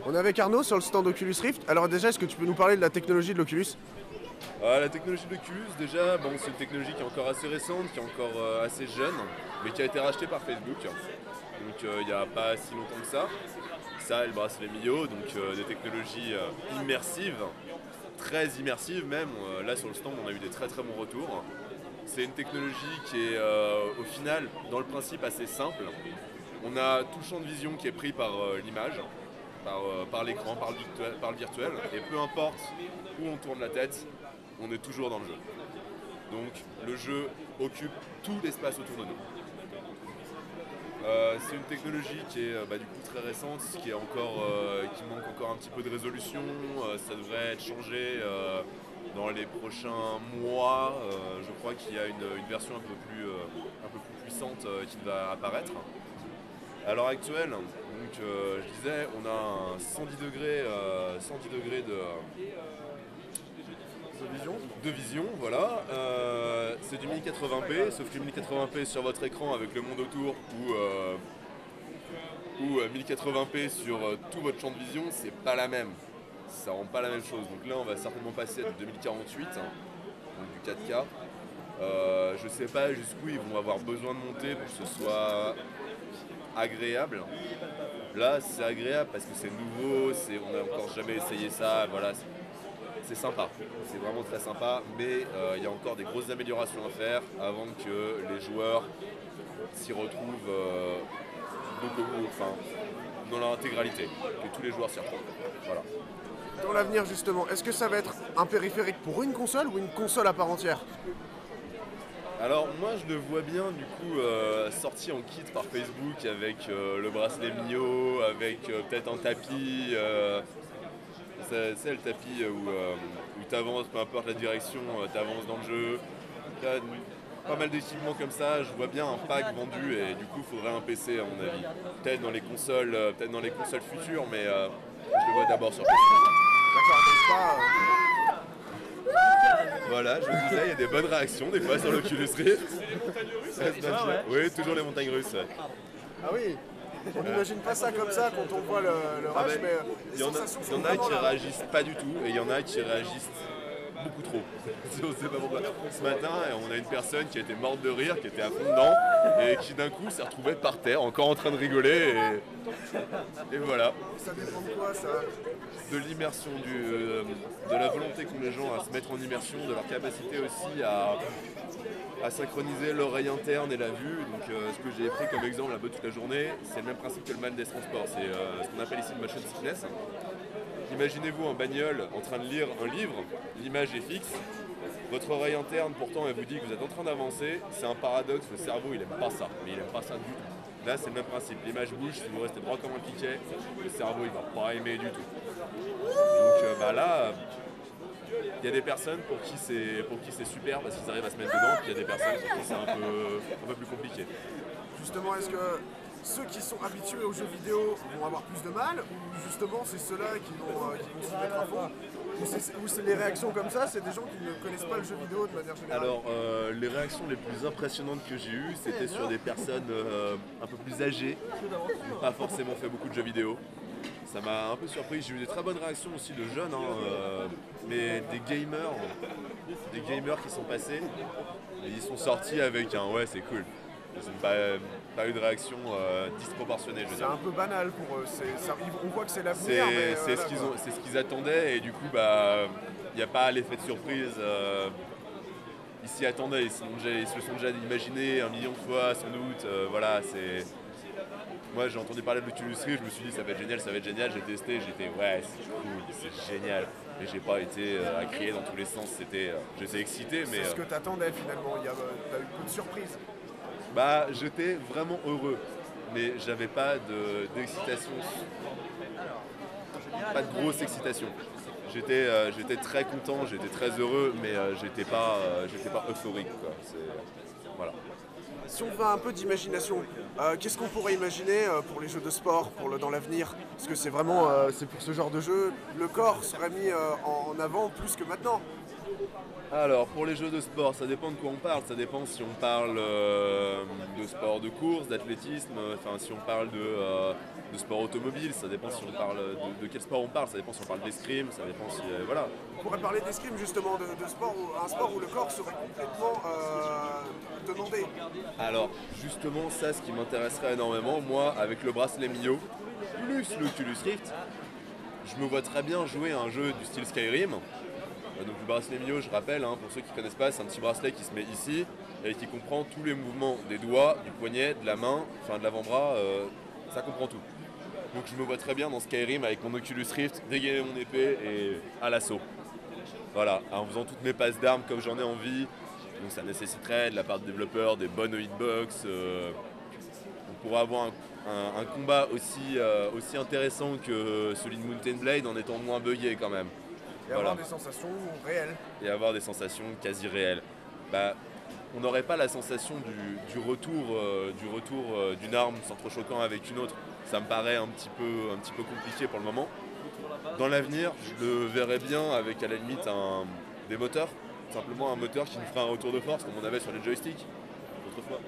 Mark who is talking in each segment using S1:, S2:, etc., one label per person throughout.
S1: On est avec Arnaud sur le stand Oculus Rift. Alors déjà, est-ce que tu peux nous parler de la technologie de l'Oculus?
S2: La technologie de l'Oculus, déjà, bon, c'est une technologie qui est encore assez récente, qui est encore assez jeune, mais qui a été rachetée par Facebook. Donc il n'y a pas si longtemps que ça. Ça et le bracelet Mio, donc des technologies immersives, très immersives même. Là sur le stand, on a eu des très très bons retours. C'est une technologie qui est au final, dans le principe, assez simple. On a tout le champ de vision qui est pris par l'image, par l'écran, par le virtuel, et peu importe où on tourne la tête, on est toujours dans le jeu. Donc le jeu occupe tout l'espace autour de nous. C'est une technologie qui est du coup très récente, qui manque encore un petit peu de résolution. Ça devrait être changé dans les prochains mois. Je crois qu'il y a une version un peu plus puissante qui va apparaître. À l'heure actuelle, donc, je disais, on a un 110 degrés de vision, voilà. C'est du 1080p, sauf que 1080p sur votre écran avec le monde autour ou 1080p sur tout votre champ de vision, c'est pas la même. Ça rend pas la même chose. Donc là, on va certainement passer à du 2048, donc du 4K. Je sais pas jusqu'où ils vont avoir besoin de monter pour que ce soit agréable. Là, c'est agréable parce que c'est nouveau, on n'a encore jamais essayé ça, voilà. C'est sympa, c'est vraiment très sympa, mais il y a encore des grosses améliorations à faire avant que les joueurs s'y retrouvent dans leur intégralité, que tous les joueurs s'y retrouvent. Voilà.
S1: Dans l'avenir justement, est-ce que ça va être un périphérique pour une console ou une console à part entière?
S2: Alors moi je le vois bien du coup sorti en kit par Facebook avec le bracelet Mio, avec peut-être un tapis. C'est le tapis où tu avances, peu importe la direction, tu avances dans le jeu. Pas mal d'équipements comme ça, je vois bien un pack vendu et du coup il faudrait un PC à mon avis. Peut-être dans les consoles futures, mais je le vois d'abord sur PC.
S1: D'accord, donc pas...
S2: Voilà, je vous disais, il y a des bonnes réactions des fois sur l'Oculus Rift. Oui, toujours les montagnes russes.
S1: Ah oui, on n'imagine pas ça comme ça quand on voit le rush, mais
S2: il y en a qui réagissent pas du tout et il y en a qui réagissent beaucoup trop. On sait pas pourquoi. Ce matin, on a une personne qui a été morte de rire, qui était à fond dedans et qui d'un coup s'est retrouvée par terre, encore en train de rigoler et voilà.
S1: Ça dépend de quoi ça?
S2: De l'immersion, de la volonté qu'ont les gens à se mettre en immersion, de leur capacité aussi à synchroniser l'oreille interne et la vue. Donc ce que j'ai pris comme exemple un peu toute la journée, c'est le même principe que le mal des transports, c'est ce qu'on appelle ici le motion sickness. Imaginez-vous en bagnole en train de lire un livre, l'image est fixe, votre oreille interne pourtant elle vous dit que vous êtes en train d'avancer, c'est un paradoxe, le cerveau il aime pas ça, mais il aime pas ça du tout. Là c'est le même principe, l'image bouge, si vous restez droit comme un piquet, le cerveau il va pas aimer du tout. Donc là, il y a des personnes pour qui c'est super parce qu'ils arrivent à se mettre dedans, puis il y a des personnes pour qui c'est un peu plus compliqué.
S1: Justement, est-ce que ceux qui sont habitués aux jeux vidéo vont avoir plus de mal, ou justement c'est ceux-là qui vont s'y mettre à fond, ou c'est les réactions comme ça, c'est des gens qui ne connaissent pas le jeu vidéo de manière générale?
S2: Alors les réactions les plus impressionnantes que j'ai eues, c'était sur des personnes un peu plus âgées, qui n'ont pas forcément fait beaucoup de jeux vidéo. Ça m'a un peu surpris, j'ai eu des très bonnes réactions aussi de jeunes, mais des gamers qui sont passés, et ils sont sortis avec un ouais c'est cool. Ils n'ont pas eu de réaction disproportionnée, je veux dire.
S1: C'est un peu banal pour eux, on voit que c'est l'avenir.
S2: C'est ce qu'ils attendaient et du coup il n'y a pas l'effet de surprise. Ils s'y attendaient, ils se le sont déjà imaginé un million de fois sans doute. Voilà, moi j'ai entendu parler de l'Oculus Rift, je me suis dit ça va être génial, j'ai testé, j'étais ouais c'est cool, c'est génial. Mais j'ai pas été à crier dans tous les sens, j'étais excité mais...
S1: C'est ce que t'attendais finalement, t'as eu peu de surprises.
S2: J'étais vraiment heureux, mais j'avais pas d'excitation, pas de grosse excitation. J'étais très content, j'étais très heureux, mais j'étais pas euphorique quoi. Voilà.
S1: Si on va un peu d'imagination, qu'est-ce qu'on pourrait imaginer pour les jeux de sport, dans l'avenir? Parce que c'est vraiment, c'est pour ce genre de jeu, le corps serait mis en avant plus que maintenant.
S2: Alors, pour les jeux de sport, ça dépend de quoi on parle. Ça dépend si on parle de sport de course, d'athlétisme, enfin si on parle de sport automobile, ça dépend si on parle de quel sport on parle, ça dépend si on parle d'escrime, ça dépend si... voilà.
S1: On pourrait parler d'escrime justement, de sport, un sport où le corps serait complètement demandé.
S2: Alors, justement, ça, ce qui m'intéresserait énormément, moi, avec le bracelet Mio, plus l'Oculus Rift, je me vois très bien jouer à un jeu du style Skyrim. Donc le bracelet Mio, je rappelle, hein, pour ceux qui ne connaissent pas, c'est un petit bracelet qui se met ici et qui comprend tous les mouvements des doigts, du poignet, de la main, enfin de l'avant-bras, ça comprend tout. Donc je me vois très bien dans Skyrim avec mon Oculus Rift, dégainer mon épée et à l'assaut. Voilà, en faisant toutes mes passes d'armes comme j'en ai envie. Donc ça nécessiterait de la part de développeurs des bonnes hitbox. On pourrait avoir un combat aussi intéressant que celui de Mountain Blade en étant moins buggé quand même.
S1: Et
S2: Voilà.
S1: avoir des sensations réelles.
S2: Et avoir des sensations quasi réelles. Bah, on n'aurait pas la sensation du retour d'une arme sans trop choquant avec une autre. Ça me paraît un petit peu compliqué pour le moment. Dans l'avenir, je le verrais bien avec à la limite des moteurs, simplement un moteur qui nous ferait un retour de force comme on avait sur les joysticks autrefois.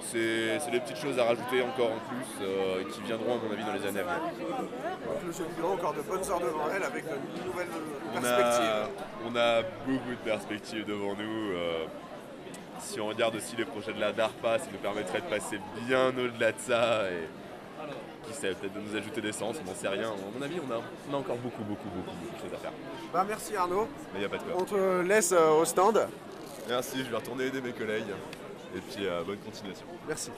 S2: C'est des petites choses à rajouter encore en plus qui viendront à mon avis dans les années à venir.
S1: Donc le jeu vidéo a encore de bonnes heures devant elle avec de nouvelles perspectives.
S2: On a beaucoup de perspectives devant nous. Si on regarde aussi les projets de la DARPA, ça nous permettrait de passer bien au-delà de ça et qui sait, peut-être de nous ajouter des sens, on n'en sait rien. À mon avis, on a encore beaucoup de choses à faire.
S1: Bah merci Arnaud.
S2: Mais il n'y a pas de quoi.
S1: On te laisse au stand.
S2: Merci, je vais retourner aider mes collègues. Et puis bonne continuation.
S1: Merci.